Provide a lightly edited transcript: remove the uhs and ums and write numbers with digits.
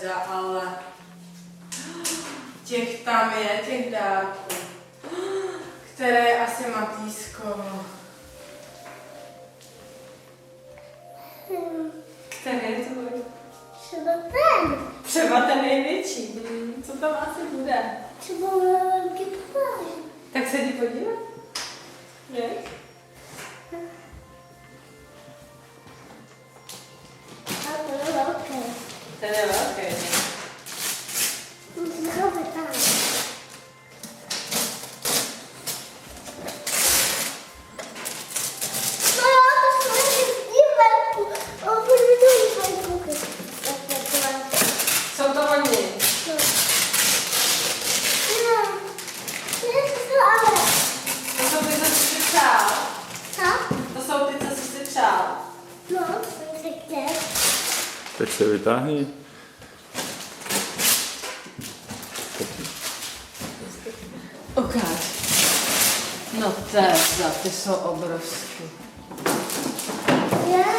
teda, ale těch tam je, těch dárků. Které je asi Matýskovo? Který je tvůj? Třeba ten. Třeba ten největší. Co tam asi bude? Třeba velký pláž. Tak se jdi podívat. Jak? A to je velké. Ten je velký. Musíme tam. No jo, to jsme i velkou. Opět to je velkou. Jsou to oni. To jsou ty, co jsi si přál. To jsou ty, co jsi si přál. Tak se vytáhni. Ukáž. No teda, ty jsou obrovský. Já,